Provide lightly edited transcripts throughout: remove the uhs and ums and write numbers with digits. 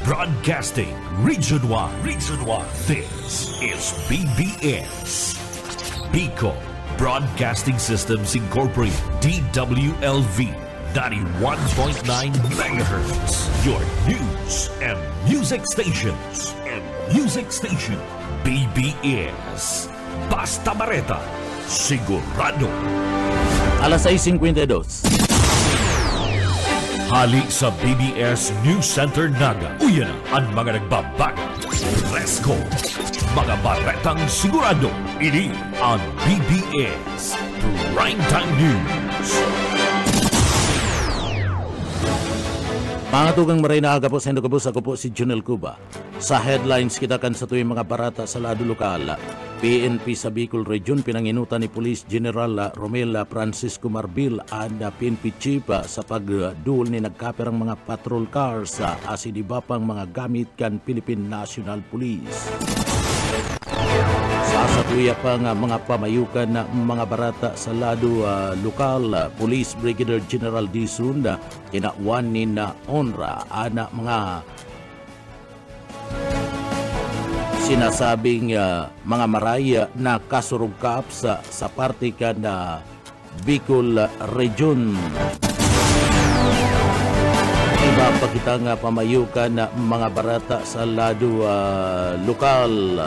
Broadcasting Region 1. Region 1. This is BBS. Bicol Broadcasting Systems Incorporated. DWLV 91.9 MHz. Your news and music stations. BBS. Basta Bareta. Sigurado. Alas 6:52. Hali sa BBS News Center Naga. Uyan ang mga nagbabago. Fresco. Mga baretang sigurado. Ini ang BBS Primetime News. Mga tugang maray na aga po sa Indocabus, ako po si Junel Cuba. Sa headlines kita kan sa tuwing mga barata sa lado lokal. PNP sa Bicol Region pinanginutan ni Police General Romel Francisco Marbil at PNP Chief sa pagduol ni nagkaperang mga patrol cars sa asidibapang mga gamit kan Philippine National Police. Sasatuya pa nga mga pamayukan na mga barata sa lado lokal, Police Brigadier General Dizon kinauan ni na onra ana mga sinasabing mga maraya na kasurugkap sa parte ka na Bicol Region. Iba pa kita nga pamayukan na mga barata sa lado lokal.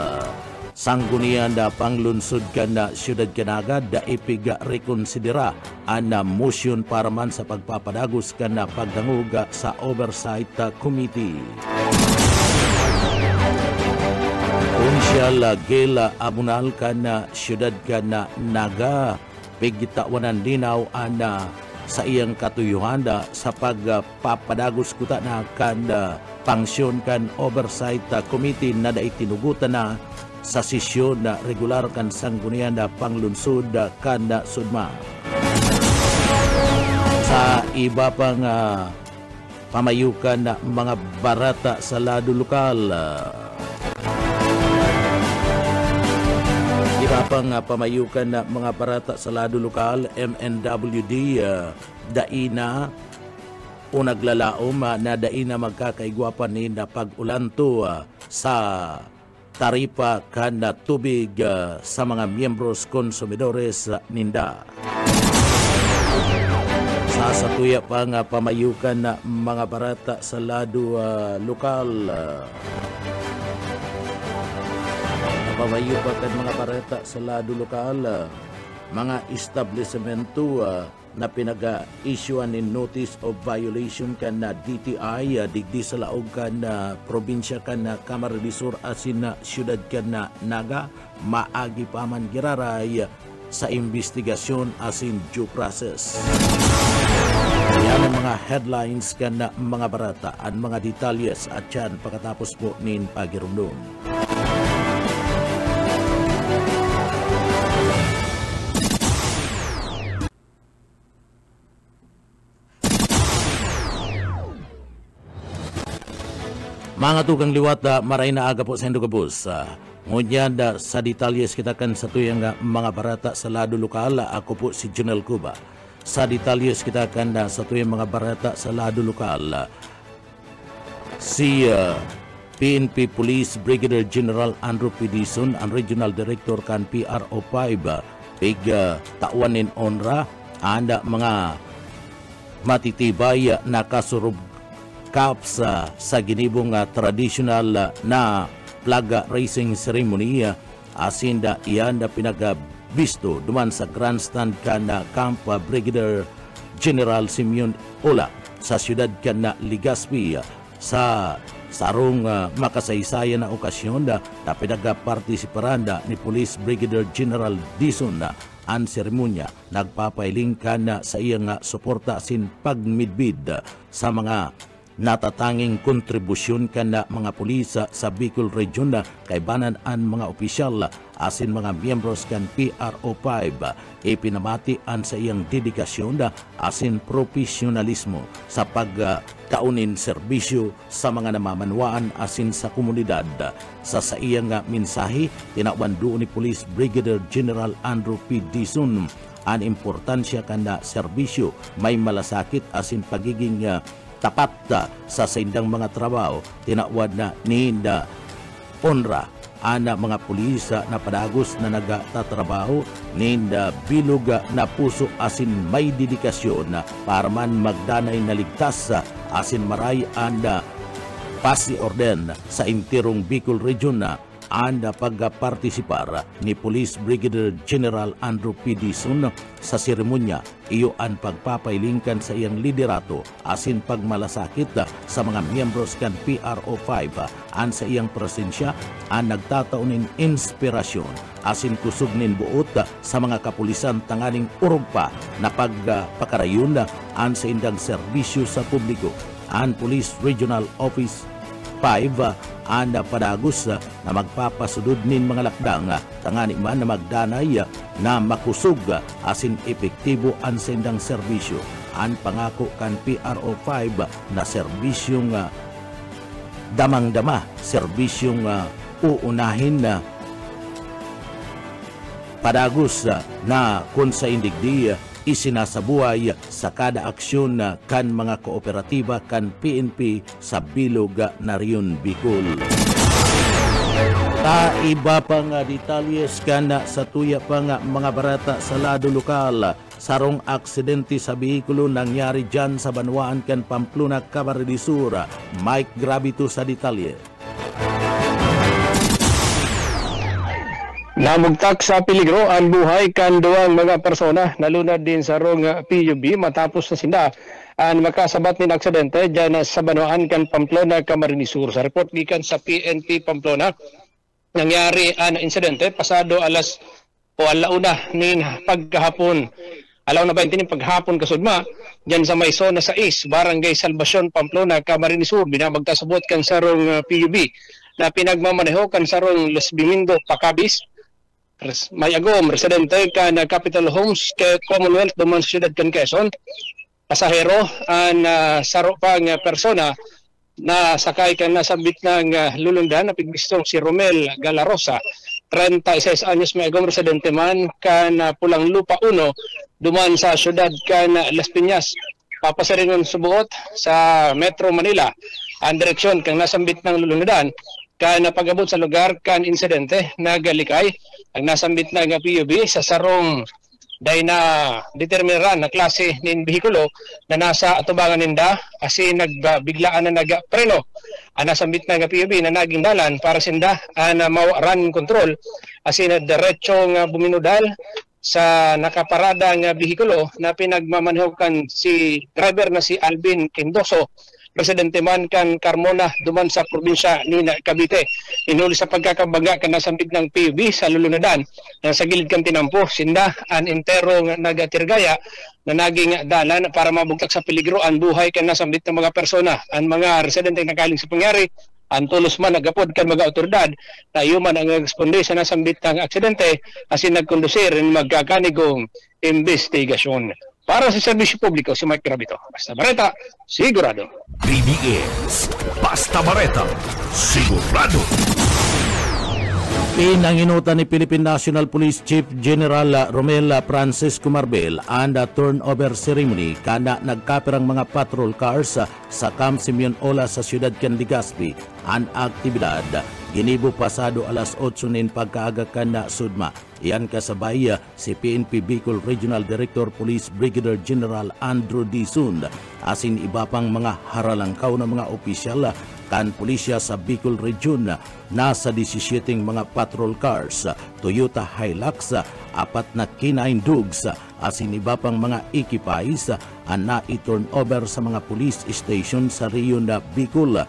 Sanggunian na panglunsod ka na siyudad Canaga da ipiga rekonsidera ana motion para man sa pagpapadagos ka na pagdanguga sa Oversight Committee. Unsyal gela abunal ka na siyudad ka na Naga pigitawanan linaw ana sa iyang katuyuhan sa pagpapadagos kuta na kan pangsyon kan Oversight Committee na da itinugutan na sa sesyon na regular kan sanggunian na panglunsod kan sudma. Sa iba pang pamayukan na mga barata sa lado lokal, iba pang pamayukan na mga barata sa lado lokal, MNWD daina o naglalaom na daina magkakaigwapan ni na pag-ulanto sa taripa kan na tubig sa mga miyembros konsumidores ninda. Sasatuya pa nga pamayukan na mga barata sa lado lokal. Pamayukan kan mga barata sa lado lokal, mga establishmento na pinaga-issuean in notice of violation kan na DTI digdi sa laog kan na probinsya kan na Camarines Sur asin na siyudad kan na Naga maagi pa man giraray sa investigasyon asin due process. Yan ang mga headlines kan na mga barata at mga detalyes at yan pagkatapos po nin pagirundon. Mga tugang liwat, maray na aga po sa Indocabus. Ngunyan sa detalyes kita kan sa tuyang mga barata sa lado lokal, ako po si Junel Cuba. Sa detalyes kita kan sa tuyang mga barata sa lado lokal, si PNP Police Brigadier General Andrew P. Dizon, ang Regional Director kan PRO5, pig tauanin onra, anda mga matitibay na kasurub Caps sa ginibong traditional na flag raising ceremony asinda iyan na pinagabisto duman sa grandstand kan na Camp Brigadier General Simeon Ola sa siyudad kan na Legazpi sa sarong makasaysayan na okasyon na pinagapartisiparan ni Police Brigadier General Dizon ang seremonya nagpapailing kan sa iyang suporta sin pagmidbid sa mga natatanging kontribusyon kan na mga pulis sa Bicol Region na kaibanan ang mga opisyal asin mga miyembros kan PRO5 ipinamati an sa iyang dedikasyon asin profesionalismo sa pagkaunin serbisyo sa mga namamanwaan asin sa komunidad. Sa iyang mensahe tinawan doon ni Police Brigadier General Andrew P. Dizon ang importansya kan na serbisyo may malasakit asin pagiging tapat sa saindang mga trabaho. Tinawad na ni Ponra ana mga pulis na padagos na nagtatrabaho ninda bilog na puso asin may dedikasyon para man magdanay na ligtas asin maray anda pasi orden sa intirong Bicol Region anda pagpartisipar ni Police Brigadier General Andrew P. Dizon sa seremonya iyo ang pagpapailingkan sa iyang liderato asin pagmalasakit sa mga miyembros kan PRO5 an sa iyang presensya ang nagtataunin inspirasyon asin kusog nin buot sa mga kapulisan tanganing urog pa na pagpakarayon an sa indang serbisyo sa publiko. Ang Police Regional Office 5 anda padagos na magpapasudod nin mga lakdang tangani man na magdanay na makusog asin epektibo ang sendang serbisyo. Ang pangako kan PRO5 na serbisyong damang-dama, serbisyong uunahin na padagos na kung sa indigdi isinasabuhay sa kada aksyon kan mga kooperatiba kan PNP sa bilog na riyon Bicol. Iba pang detalyes kan sa tuya pang mga barata sa lado lokal. Sarong aksidente sa behikulo nangyari dyan sa Banwaan kan Pamplona, Camarines Sur. Mike Gravito sa detalye. Namugtak sa peligro ang buhay kan duwang mga persona nalunad din sa rong PUB matapos na sinda ang makasabat ni aksidente dyan sa Banwaan kan Pamplona, Camarines Sur. Sa report gikan sa PNP Pamplona, nangyari ang insidente pasado alauna nin pagkahapon. Alauna 20 nin paghapon kasudma dyan sa may zona 6, Barangay Salvacion, Pamplona, Camarines Sur. Binamagtasabot kan sa rong PUB na pinagmamaneho kan sa rong Los Bimindo, Pacabis. May agom, residente kan Capital Homes kay Commonwealth duman sa siyudad kan Quezon. Pasahero ang saro pang persona na sakay kan nasabit ng lulundan na pigbistong si Romel Galarosa, 36 anyos, may agom residente man kan Pulang Lupa 1 duman sa siyudad kan Las Piñas. Papasaringon subuot sa Metro Manila ang direksyon kang nasambit ng lulundan kan pag-abot sa lugar kan insidente nagalikay ang nasambit na PUB sa sarong day na determinaran na klase nin behikulo na nasa atubangan ninda asin nagbiglaan na nagpreno ang nasambit na PUB na naging dalan para sinda na mawaran control asin na diretsong buminudal sa nakaparada nga behikulo na pinagmamanehokan si driver na si Alvin Quindoso, residente man kan Carmona duman sa probinsya ni Cavite. Inuli sa pagkakabaga kan nasambit ng PUB sa lulunadan na sa gilid kan tinampo sinda an enterong nagatirgaya na naging dalan para mabugtak sa peligro ang buhay kan nasambit ng mga persona. Ang mga residente nakaling sa pangyari ang tulos man nagapod kan mga otoridad na yuman ang responde sa nasambit ng aksidente asin nagkondusir ng magkakanigong investigasyon. Para sa serbisyo publiko, si Mike Gravito. Basta Bareta, sigurado. BBS, Basta Bareta, sigurado. Pinanginutan ni Philippine National Police Chief General Romel Francisco Marbel ang turnover ceremony kana nagkapirang mga patrol cars sa Camp Simeon Ola sa siyudad kan Legazpi. Ang aktibidad ginibo pasado alas 8 nin pagkaaga kan na sudma. Iyan kasabay si PNP Bicol Regional Director Police Brigadier General Andrew Dizon asin iba pang mga haralangkaw na mga opisyal kan pulisya sa Bicol Region. Nasa 17 mga patrol cars, Toyota Hilux, 4 na K9 Dogs asin iba pang mga ekipais ang na-turn over sa mga police station sa Rion na Bicol.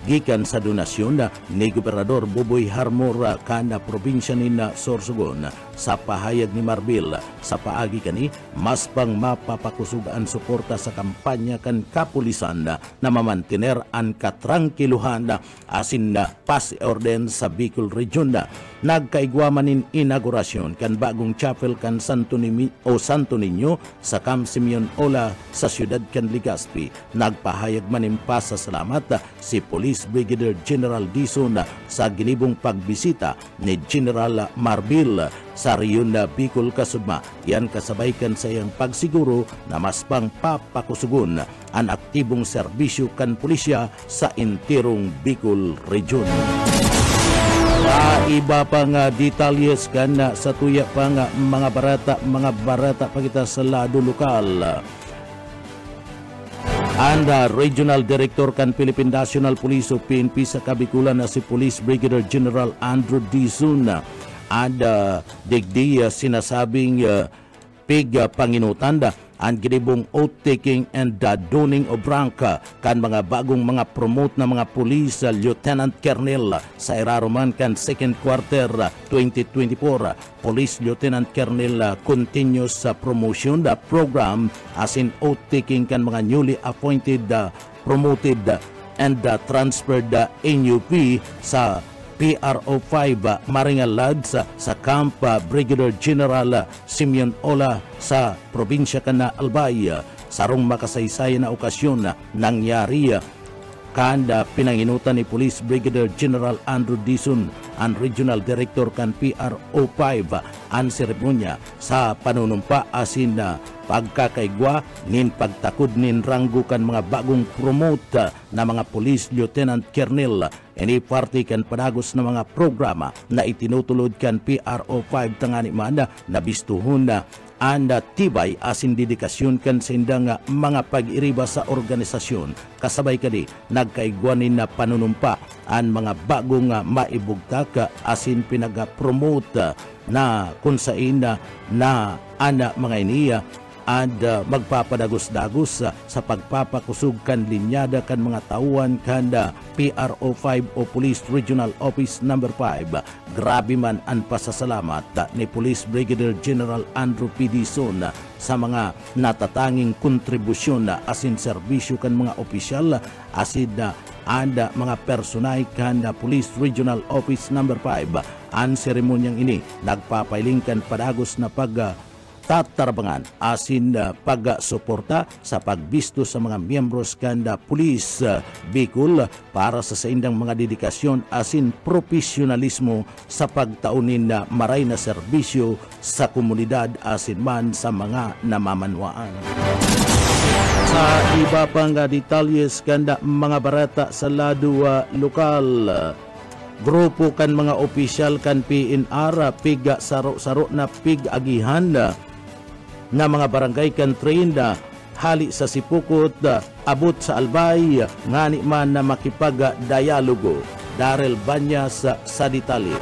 Gikan sa donasyon ni Gobernador Boboy Harmora kana probinsya ni Sorsogon sa pahayag ni Marbel sa paagi kani mas pang mapapakusugan suporta sa kampanya kan kapulisan na mamantiner ang katrangkiluhan asin na pas orden sa Bicol Region. Nagkaigwaman in inaugurasyon kan bagong chapel kan Santo Niño sa Camp Simeon Ola sa siyudad kan Legazpi. Nagpahayag manimpa sa salamat si Police Brigadier General Dizon sa ginibong pagbisita ni General Marbel sa riyon na Bicol kasugma. Yan kasabay kan sa iyang pagsiguro na mas pang papakusugon ang aktibong serbisyo kan pulisya sa entirong Bicol Region. Iba pang detalyes kan sa tuya pang mga barata pa kita sa lado lokal. And Regional Director kan Philippine National Police o PNP sa Kabikulan na si Police Brigadier General Andrew Dizon and digdi sinasabing pig panginutanda ang ginibong oath-taking and doning of rank kan mga bagong mga promote na mga police Lieutenant Colonel sa iraruman kan second quarter 2024. Police Lieutenant Colonel continuous promotion program as in oath-taking kan mga newly appointed promoted and transferred NUP sa PRO5 Maringal Lads sa Camp Brigadier General Simeon Ola sa probinsya kana Albay. Sarong makasaysayan na okasyon nangyari kanda pinanginutan ni Police Brigadier General Andrew Dizon ang Regional Director kan PRO5 ang seremonya sa panunumpa asin pagkakaigwa nin pagtakod nin ranggo kan mga bagong promote na mga Police Lieutenant Colonel. Ini party kan panagos na mga programa na itinutulod kan PRO5 tangani man na bistuhon na anda tibay asin dedikasyon kan sa indang mga pag-iriba sa organisasyon. Kasabay kadi nagkaigwanin na panunumpa ang mga bagong maibugtak asin pinag-promote na kung sain na ana mga iniya and magpapadagos-dagos sa pagpapakusog kan linyada kan mga tauhan kan PRO5 o Police Regional Office No. 5. Grabe man ang pasasalamat ni Police Brigadier General Andrew P. Dizon sa mga natatanging kontribusyon asin serbisyo kan mga opisyal asin anda mga personay kan Police Regional Office No. 5. Ang seremonyang ini nagpapailingkan padagos na tatarbangan asin pagsuporta sa pagbisto sa mga miyembros kanda Police Bicol para sa saindang mga dedikasyon asin profesionalismo sa pagtaunin na maray na serbisyo sa komunidad asin man sa mga namamanwaan. Sa iba pang detalyes kanda mga barata sa lado lokal, grupo kan mga opisyal kan PNR piga saro-saro na pig-agihan na mga barangay kan trained hali sa Sipukot abot sa Albay ngani man na makipag-dialogo. Darrell Banyas sa detalye.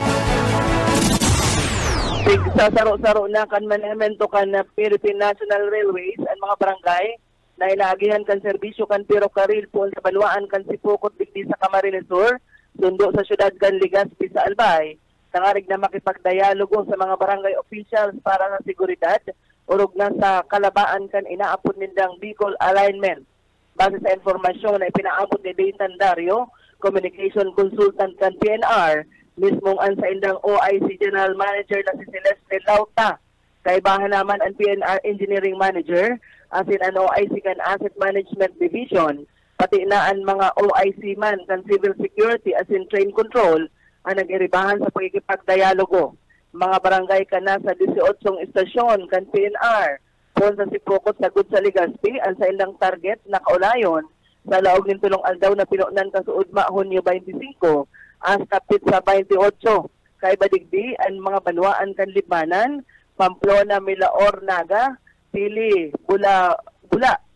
Sa saro-saro na kan manamento kan Philippine National Railways ang mga barangay na inaagihan kan serbisyo kan Ferrocarril po sa Baluaan kan Sipukot digdi sa Camarines Sur sundo sa syudad kan Legazpi sa Albay. Tangarig na makipag-dialogo sa mga barangay officials para sa seguridad urog na sa kalabaan kan inaapod nindang Bicol Alignment. Base sa informasyon na ipinaabot ni Dayton Dario, Communication Consultant kan PNR, mismong ang sa indang OIC General Manager na si Celeste Lauta. Kaibahan naman ang PNR Engineering Manager, asin ang OIC kan Asset Management Division, pati na ang mga OIC man kan Civil Security asin Train Control ang nag-iribahan sa pagkikipag-dialogo. Mga barangay ka na sa 18 istasyon kan PNR kung sa Sipokot sagud sa Legazpi ang sa ilang target na kaulayon sa laog ng tulong aldaw na pinunan kasuudma Hunyo 25 as kapit sa 28 kay badigdi ang mga banwaan kan Libmanan, Pamplona, Milaor, Naga, Pili, Bula,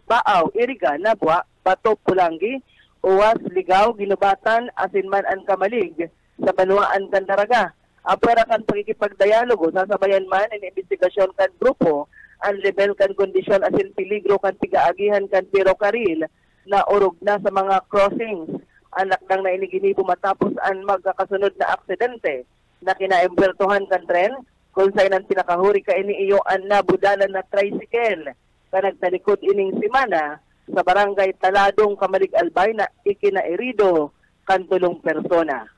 Baaw, Iriga, Nabwa, Bato, Pulangi, Uwas, Ligaw, Ginubatan, Asinman, ang Kamalig sa banwaan kan Daraga. Apera kan pagkikipag-dialogo, sasabayan man ang investigasyon kan grupo, ang level kan kondisyon asin peligro kan tigaagihan kan Ferrocarril na urog na sa mga crossings. Anak nang na iniginipo matapos ang magkakasunod na aksidente na kinaembwertuhan kan tren, kung sa'y nang pinakahuri ka iniiyo ang nabudalan na tricycle ka nagtalikod ining simana sa barangay Taladong, Camalig, Albay na ikinairido kan tulong persona.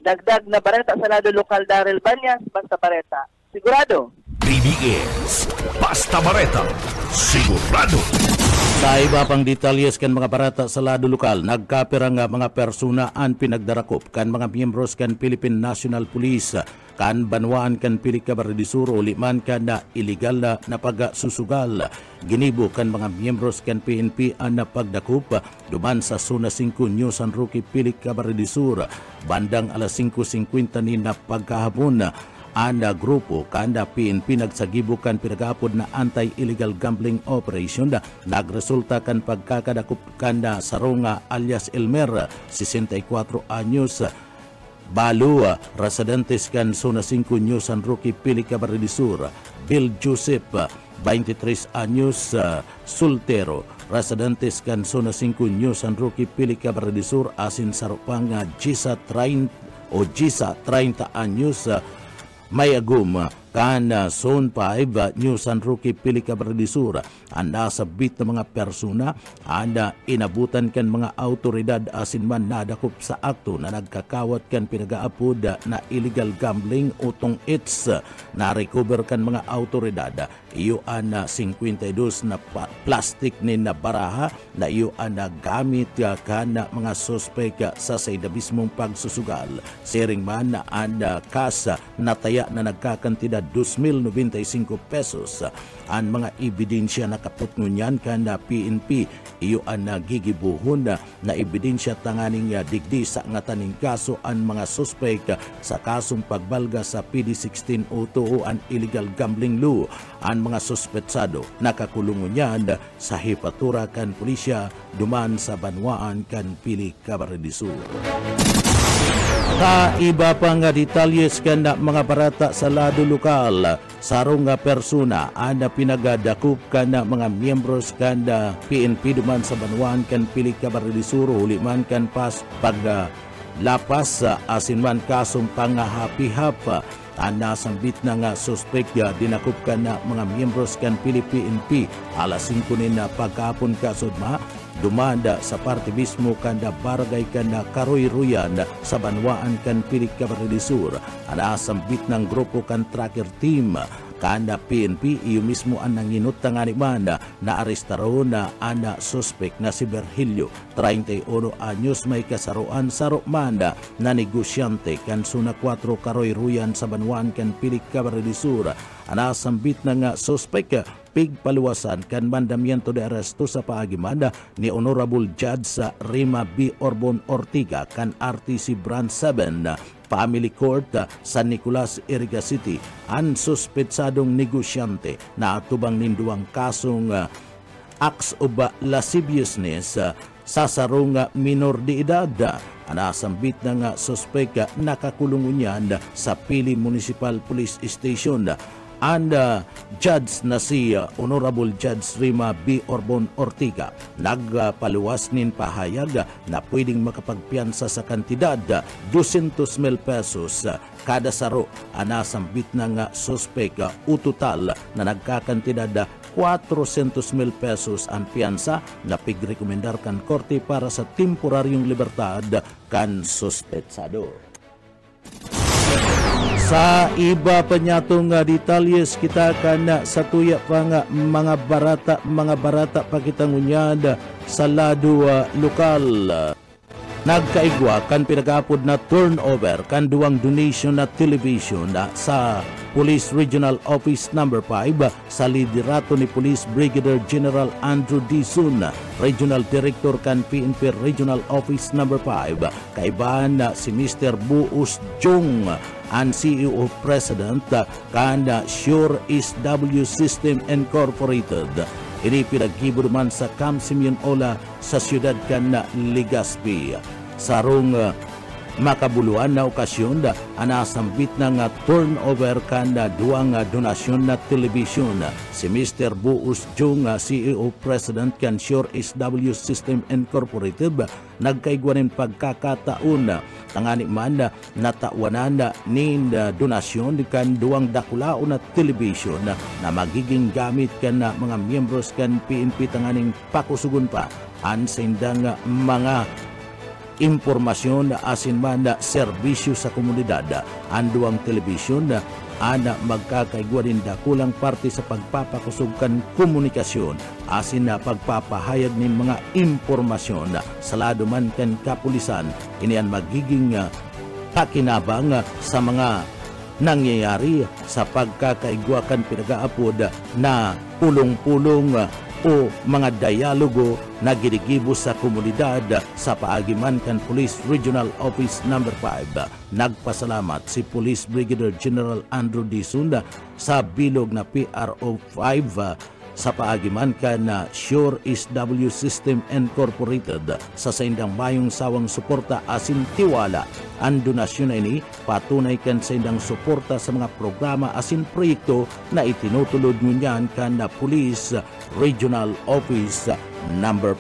Dagdag na bareta sa lado lokal, Darrell Banyas, Basta Bareta. Sigurado. BBS Basta Bareta. Sigurado. Sa iba pang detalyes kan mga barata sa lado lokal, nagkapira nga mga persona an pinagdarakop kan mga miyembros kan Philippine National Police kan banwaan kan Pili Camarines Sur liman kan na illegal na pagsusugal. Ginibo kan mga miyembros kan PNP ang napagdakop duman sa Zona 5 New San Roque, Pili Camarines Sur bandang alas 5:50 ni na pagkahapon. Anda grupo kanda PNP nagsagibo kan pinagapod na anti-illegal gambling operation na nagresulta kan pagkakadakop kanda Saronga alias Elmer, 64 anyos, Balu, residentes kan Zona 5 New San Roque, Pili Camarines Sur, Bill Joseph, 23 anyos, soltero, residentes kan Zona 5 New San Roque, Pili Camarines Sur, asin sarupang Gisa 30 anyos, may agum kan Zone 5 New San Roque, Pili Camarines Sur ang nasabit na mga persona ang inabutan kan mga autoridad asin man nadakop sa akto na nagkakawat kan pinagaapod na illegal gambling utong its na recover kan mga autoridad iyo ang 52 na plastic ni na baraha na iyo ang gamit kan mga suspek sa saydabismong pagsusugal siring man ang kasa na taya na nagkakantidad 2,095 pesos ang mga ebidensya na kaputngunyan kan na PNP iyo ang nagigibuhon na ebidensya tanganing digdi sa ngataning kaso ang mga suspek sa kasong pagbalga sa PD 1602 ang illegal gambling law ang mga suspetsado nakakulungunyan sa hipatura kan pulisya duman sa banwaan kan Pili Camarines Sur. Ka iba pang detalyes kan mga barata sa lado lokal sarong persona ana pinagadakop kan mga miyembros kan PNP duman sa banwaan kan Pili Camarines Sur huliman kan pas paglapas asin man kasong pangahapihap ang nasambit na nga suspek dinakop kan mga miyembros kan PNP alas 5 na pagkapon kasudma dumanda sa parte mismo kanda barangay kanda Karoy-Ruyan sa banwaan kan Pili Camarines Sur anasambit ng grupo kan tracker team kanda PNP iyo mismo ang nanginut tangani man na arestaron na ana suspek na si Virgilio 31 anyos may kasaruan saro man na negosyante kan Zona 4 Karoy-Ruyan sa banwaan kan Pili Camarines Sur anasambit na nga suspek pigpaluwasan kan mandamiento de arresto sa paagimanda ni Honorable Judge sa Rima B. Orbon Ortiga kan RTC Branch 7 Family Court San Nicolas, Iriga City ang suspetsadong negosyante na atubang ninduang kasong acts of lasciviousness sa sarong minor de edad. Anasambit na nga suspek nakakulungunyan sa Pili Municipal Police Station and judge na si Honorable Judge Rima B. Orbon Ortiga nagpaluwas nin pahayag na pwedeng makapagpiansa sa kantidad 200,000 pesos kada saro anasambit na nga suspek utotal na nagkakantidad 400,000 pesos ang piyansa na pigrekomendar kan korte para sa temporaryong libertad kan suspetsado. Sa iba pa niyatong detalyes kita kan sa tuya pa nga mga barata pakitangunyad sa lado lokal. Nagkaigwa kan pinagapod na turnover kan duwang donation na television sa Police Regional Office No. 5 sa liderato ni Police Brigadier General Andrew Dizon, Regional Director kan PNP Regional Office No. 5, kaibahan si Mr. Buus Jung, ang CEO President kan Sure SW System Incorporated. Ini pinagkibo naman sa Camp Simeon Ola sa siyudad kan Legazpi. Sarong makabuluan na okasyon anasambit na nga turnover kan duang donasyon na television. Si Mr. Buus Jung, CEO President kan Sure SW System Incorporated, nagkaigwanin pagkakataon tangani man natawanan ni donasyon kan duang dakulaon na television na magiging gamit kan mga miyembros kan PNP tanganing pakusugon pa ang sindang mga impormasyon asin man serbisyo sa komunidad. Ang duwang telebisyon ana magkakaigwa din dakulang parte sa pagpapakusog kan komunikasyon asin na pagpapahayag ng mga impormasyon sa lado man kan kapulisan. Inian magiging pakinabang sa mga nangyayari sa pagkakaigwa kan pinagaapod na pulong-pulong o mga dialogo na ginigibos sa komunidad sa paagiman kan Police Regional Office No. 5. Nagpasalamat si Police Brigadier General Andrew D. Sunda sa bilog na PRO 5 sa paagiman kan Sure SW System Incorporated sa saindang mayong sawang suporta asin tiwala. Ang donasyon na ini patunay kan saindang suporta sa mga programa asin proyekto na itinutulod ngunyan kan Police Regional Office No. 5.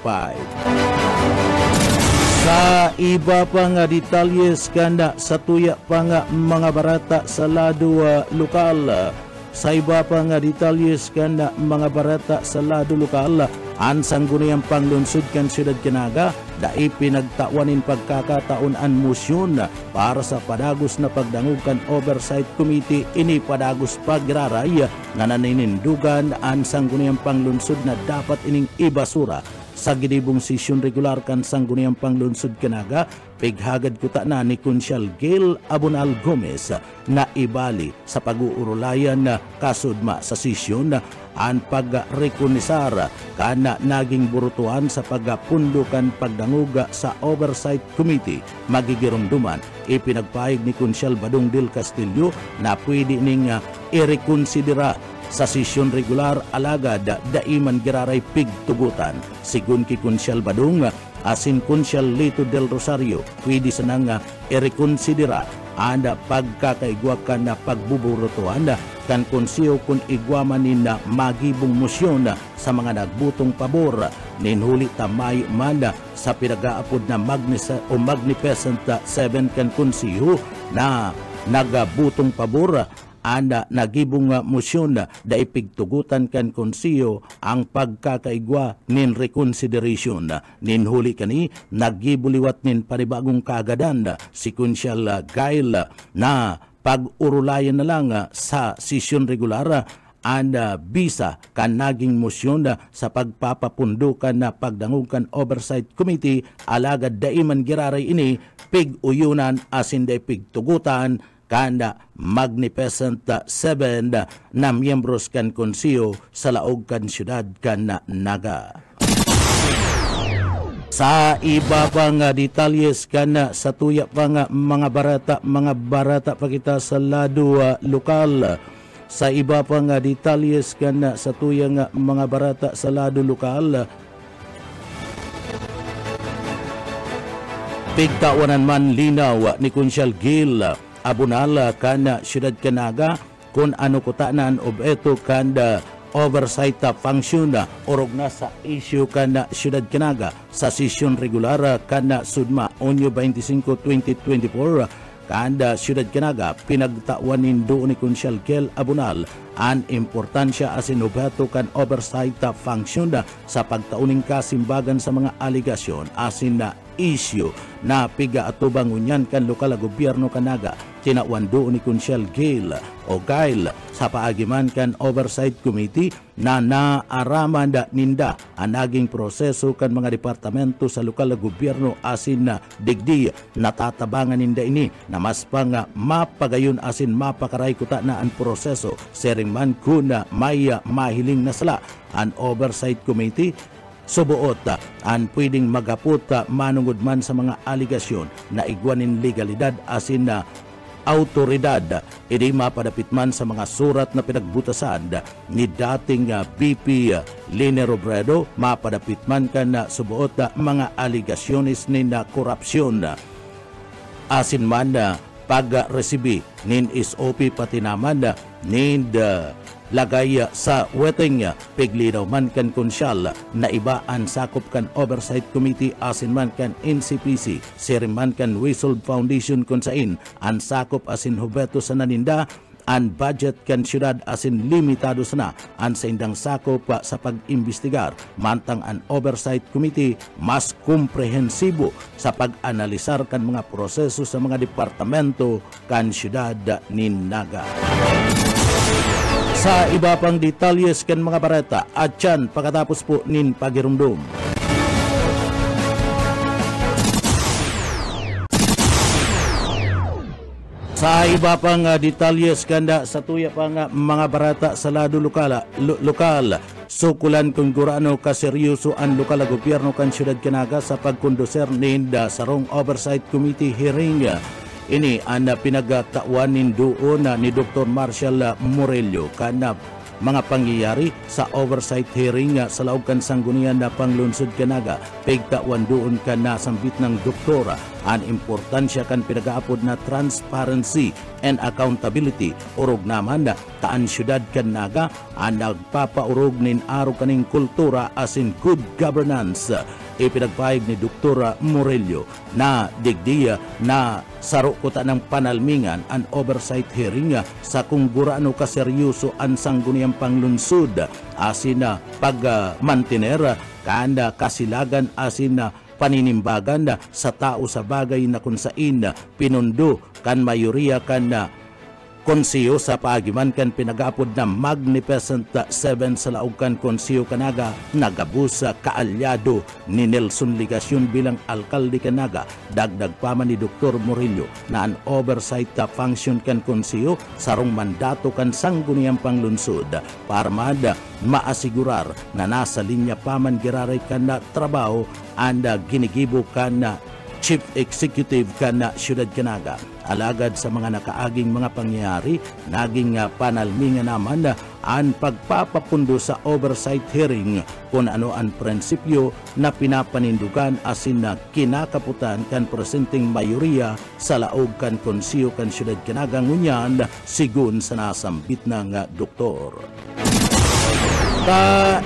Sa iba pa nga detalyes kanda sa tuya pa nga mga barata sa lado lokal. Sa iba pa nga detalyes kanda mga barata sa lado lokal, ang sangguniang panglunsod kan Siyudad Canaga dai pinagtawanin pagkakataon ang motion para sa padagos na pagdangog kan Oversight Committee. Ini padagos pagraray na naninindugan ang sangguniang panglunsod na dapat ining ibasura sa gidibong sesyon regular kan sangguniang panglunsod Canaga. Pighagad kuta na ni Kunsyal Gail Abunal Gomez na ibali sa pag-uurulayan na kasudma sa sesyon ang pagrekonisar kana naging burutuan sa pagpundukan pagdanguga sa Oversight Committee. Magigirumduman ipinagpahig ni Kunsyal Badong del Castillo na pwede ning irekonsidera sa sesyon regular alagad daiman giraray pigtugutan. Sigun ki Kunsyal Badong asin Kunsyal Lito del Rosario pwede sanang irekonsidera anda pagkakaigwa ka na pagbuburutuan kan konsiyo kung igwamanin na magibong mosyon sa mga nagbutong pabor ninhuli tamay man sa pinagaapod na Magnificent 7 kan konsiyo na nagabutong pabor anda nagibong motion da ipigtugutan kan konsiyo ang pagkakaigwa nin reconsideration. Ninhuli kani nagibuliwat nin panibagong kaagadan si Kunsyal Gail na pag-urulayan na lang sa sesyon regular anda bisa kan naging motion sa pagpapapundukan na pagdangugan Oversight Committee alagad daiman giraray ini pig-uyunan asin da pigtugutan kanda Magnificent 7 na miyembros kan konsiyo sa laog kan siyudad kan Naga. Sa iba pang detalyes kan sa tuya pang mga barata pa kita sa lado lokal. Sa iba pang detalyes kan sa tuya mga barata sa lado lokal, pigtawanan man linaw ni Kunsyal Gail Abunal kan Siyudad Canaga kung ano kutanan ob eto kan oversight function orog na sa issue kan Siyudad Canaga sa sesyon regular kan Sudma Onyo 25, 2024 kan Siyudad Canaga. Pinagtawanin doon ni Kunsyal Gail Abunal ang importansya asin objeto kan oversight function sa pagtauning kasimbagan sa mga aligasyon asin na issue na piga atubang unyan kan lokal na gobyerno Canaga. Tinawan doon ni Kunsyal Gail o Gail sa paagiman kan Oversight Committee na naaraman ninda ang naging proseso kan mga departamento sa lokal na gobyerno asin na digdi natatabangan ninda ini na mas pang mapagayon asin mapakaray kuta na ang proseso sering man kun may mahiling na sala ang Oversight Committee. Subuot ang pwedeng magapot manungod man sa mga aligasyon na igwanin legalidad asin na autoridad. Hindi mapadapit man sa mga surat na pinagbutasan ni dating BP Lene Robredo, mapadapit man ka na subuot mga aligasyones ni na korupsyon asin man pag-resibi nin SOP pati naman nin lagay sa weting piglinaw man kan konsyal na iba ang sakop kan Oversight Committee asin man kan NCPC sirim man kan Whistle Foundation kung sain ang sakop asin hubeto sa naninda ang budget kan syudad asin limitado sana ang sa indang sakop sa pag-imbestigar, mantang ang Oversight Committee mas komprehensibo sa pag-analisar kan mga proseso sa mga departamento kan syudad ni Naga. Sa iba pang detalyes kan mga bareta, at yan pagkatapos po nin pagirumdum. Sa iba pang detalyes kanda sa tuya pang mga barata sa lado lokal, sukulan kung gurano kaseryoso ang lokal na gobyerno kan syudad Canaga sa pagkonduser ninda sa Sarong Oversight Committee hearing. Ini ang pinagkauanin doon ni Dr. Marshall Morello kana mga pangyayari sa oversight hearing sa laog kan sanggunian na panglunsod Canaga. Pigtawan doon ka na sambit ng doktora ang importansya kan pinagaapod na transparency and accountability. Urog naman na taan syudad Canaga ang nagpapaurog nin aro kaning kultura as in good governance. Ipinagpahig ni Dr. Morello na digdiya na saro ko ta ng panalmingan ang oversight hearing sa kung gurano kaseryoso ang sangguniang panglunsod asin na pagmantener kanda kasilagan asin na paninimbagan sa tao sa bagay na kung sain pinundo kan mayoriya kan konsiyo sa paagiman kan pinagapod na Magnificent 7 sa laog kan konsiyo Canaga nagabus sa kaalyado ni Nelson Ligasyon bilang alkalde Canaga. Dagdag pa man ni Dr. Morello na ang oversight function kan konsiyo sarong mandato kan sangguniang panglunsod para maasigurar na nasa linya pa man giraray kan na trabaho anda ginigibo kan na Chief Executive kan na Syudad Canaga. Alagad sa mga nakaaging mga pangyayari, naging panalmingan naman ang pagpapapundo sa oversight hearing kung ano ang prinsipyo na pinapanindugan asin na kinakaputan kan presenting mayoriya sa laog kan konsiyo kan Syudad Canaga ngunyan sigun sa nasambit ng doktor.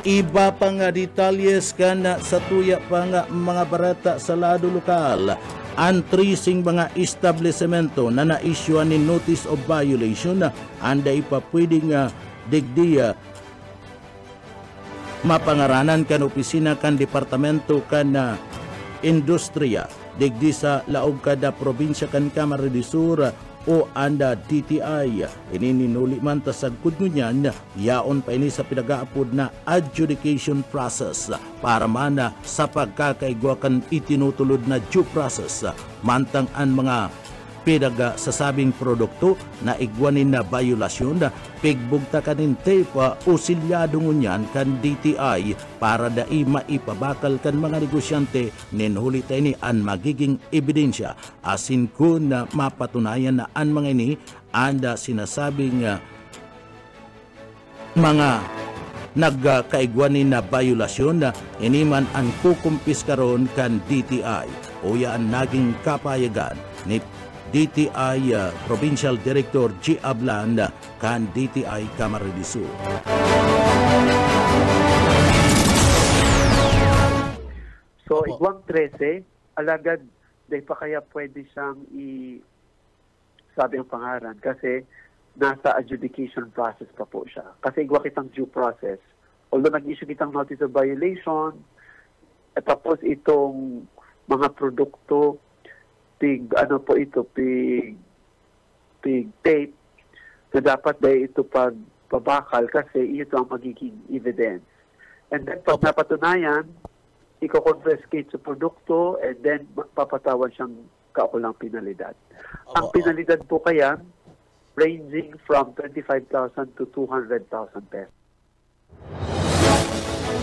Iba pang detalyes kan sa tuya pang mga barata sa lado lokal. Ang tracing mga establishmento na na-issuean ni notice of violation anda ipapwedeng digdiya mapangaranan kan opisina kan departamento kan industriya digdi sa laog kada probinsya kan Camarines Sur o anda DTI. Ininuli man tasagkod ngunyan yaon pa ini sa pinagaapod na adjudication process para mana sa pagkakaigwa kan itinutulod na due process mantang ang mga pidaga sasabing produkto na igwanin na violasyon na pigbugta kanin tepa o silyado ngunyan kan DTI para dai maipabakal kan mga negosyante ninhuli tayo ni ang magiging ebidensya asin kun na mapatunayan na ang mga ini anda sinasabing mga nagkaigwanin na violasyon na iniman ang kukumpis karon kan DTI o yan naging kapayagan ni DTI Provincial Director G. Ablan kan DTI Camarines Sur. So, igwang 13, alagad, di pa kaya pwede siyang sabi ang pangalan kasi nasa adjudication process pa po siya. Kasi igwa kitang due process. Although nag-issue kitang notice of violation, at tapos itong mga produkto pig tape na dapat dahil ito pagbabakal kasi ito ang magiging evidence. And then pag napatunayan, iko-confiscate sa produkto and then papatawan siyang kaukulang penalidad. Ang penalidad po kaya ranging from 25,000 to 200,000 pesos.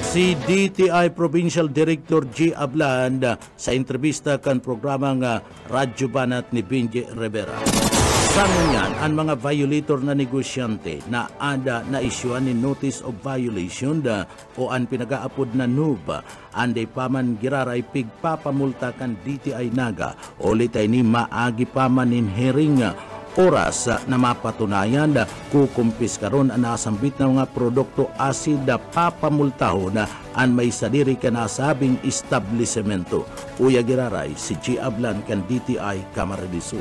Si DTI Provincial Director G. Ablan sa entrevista kan programang Radyo Banat ni Benji Rivera. Sa ngunyan, ang mga violator na negosyante na anda na isyuan ni notice of violation o ang pinagaapod na NUB, anday paman giraray pigpapamulta kan DTI Naga o litay ni maagi paman in hearing oras na mapatunayan na kukumpis karon ang nasambit na mga produkto asid na papamultaho na ang may sadiri ka nasabing establishmento. Uya giraray si G. Ablan kan DTI Camarines Sur.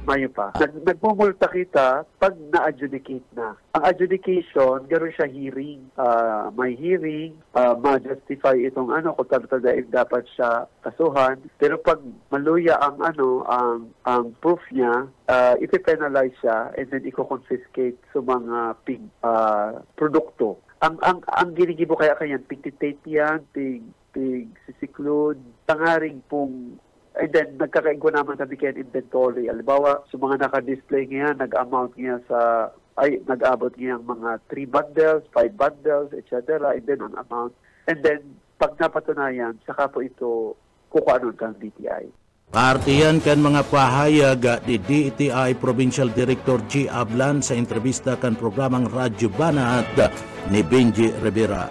Mayo pa. Nagmumulta kita pag na-adjudicate na. Ang adjudication, gano'n siya hearing. May hearing, ma-justify itong kung talaga dapat siya kasuhan. Pero pag maluya ang proof niya, ipipenalize siya and then i-confiscate sa mga produkto. Ang ginigibo kaya pigtitape yan, sisiklood, tangaring pong, and then nagkakaigwa naman sabi kaya inventory. Halimbawa, sa mga naka-display ngayon, nag-amount niya nag-abot niya mga 3 bundles, 5 bundles, etc. And then ang amount. And then, pag napatunayan, saka po ito kukuanon kang DTI. Partiyan kan mga pahayag ni DTI Provincial Director G. Ablan sa entrevista kan programang Radyo Banat ni Benji Rivera.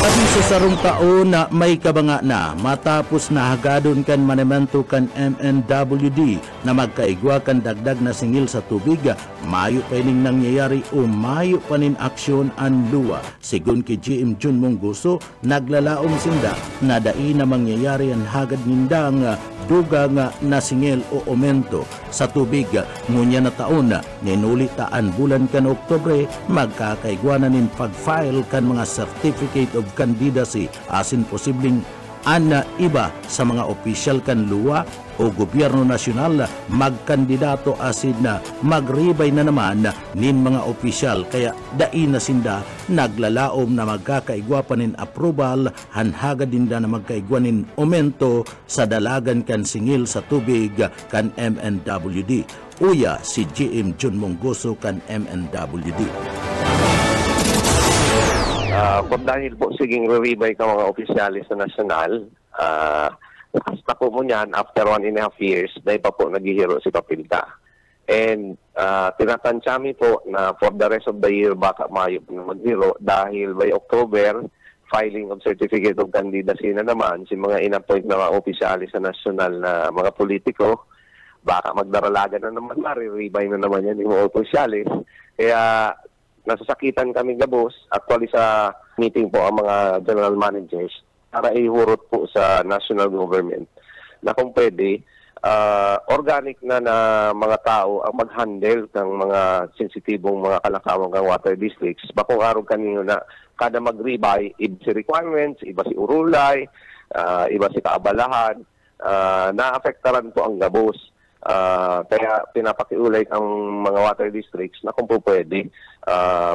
Sabi sa sarong taon na may kabanga na matapos na hagadon kan manemento kan MNWD na magkaigwa kan dagdag na singil sa tubig, mayo pa ning nangyayari o mayo pa nin aksyon ang luwa. Sigun kay GM Jun Mongguso, naglalaom sinda na dai na mangyayari ang hagad nindang dugang na singil o aumento sa tubig. Ngunya na taon ninulitaan bulan kan Oktubre magkakaigwa na nin pag-file kan mga certificate of candidacy asin posibleng iba sa mga opisyal kan luwa o gobyerno nasyonal magkandidato asin na magribay na naman nin mga opisyal kaya dai na sinda naglalaom na magkakaigwa pa nin approval hanhaga din na magkaigwa nin aumento sa dalagan kan singil sa tubig kan MNWD. Uya si GM Jun Mongguso kan MNWD. Kung dahil po siging re-revay ka mga opisyalis sa nasyonal, basta po mo niyan, after 1.5 years, dahil pa po naghihiro si Kapilta. And tinatansyami po na for the rest of the year, baka Mayo po na maghiro dahil by October, filing of certificate of candidacy na naman si mga in-appoint na mga opisyalis sa nasyonal na mga politiko, baka magdaralagan na naman, re-revay na naman yan yung mga opisyalis. Kaya nasasakitan kami gabos, actually sa meeting po ang mga general managers para ihurot po sa national government na kung pwede, organic na mga tao ang mag-handle ng mga sensitibong mga kalakawang ng water districts. Bakong araw kanino na kada mag-rebay, iba si requirements, iba si urulay, iba si kaabalahan, naapektaran po ang gabos. Kaya pinapakiulay ang mga water districts na kung po pwede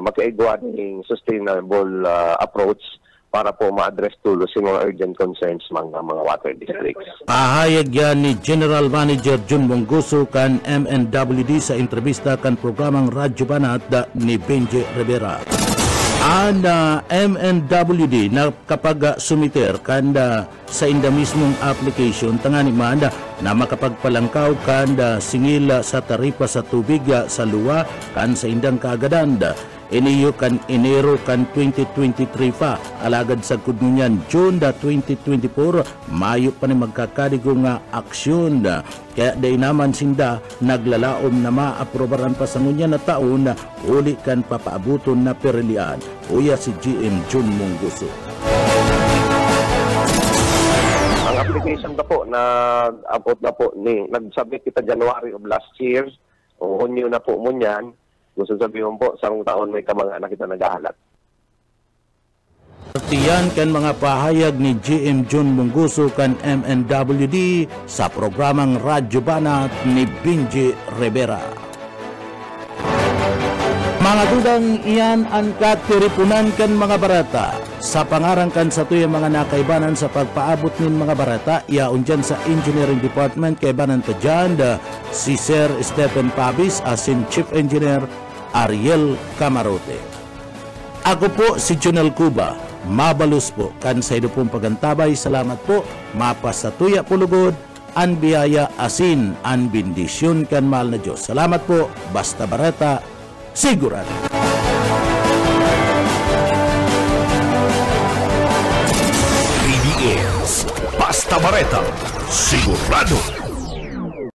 magkaigwa ng sustainable approach para po ma-address tulos yung mga urgent concerns mga water districts. Pahayag yan ni General Manager Jun Mongguso kan MNWD sa entrevista kan programang Radyo Banat ni Benji Rivera. Ang MNWD na kapag sumiter kanda sa inda mismong application tangani man na makapagpalangkaw kanda singil sa taripa sa tubig sa luwa kan sa indang kaagadan. Iniyo kan Enero kan 2023 pa alagad sa kudnunyan June 2024 Mayo pa ni magkakadigo nga aksyon kaya day naman sinda naglalaom na maaprobaran pa sa ngunya na taon uli kan papaabuton na perilian. Uya si GM Jun Mongguso. Ang application na po na abot na po ni nag-submit kita January of last year o Hunyo na po mo niyan. Gusto sabihin po, sarong taon may kamanga na kita nag-ahalat. Tiyan kan mga pahayag ni GM Jun Mongguso kan MNWD sa programang Radyo Banat ni Benji Rivera. Mga dudang iyan ang katiripunan kan mga barata. Sa pangarangkan sa tuyang mga nakaibanan sa pagpaabot nin mga barata, iaon dyan sa Engineering Department kaibanan ta dyan si Sir Stephen Pabis asin Chief Engineer Ariel Camarote. Ako po si Junel Cuba. Mabalus po kan sa pong pagantabay. Salamat po. Mapasatuya pulugod an biyaya asin an bendisyon kan mahal na Diyos. Salamat po. Basta barata sigurado. PBS Basta Bareta sigurado.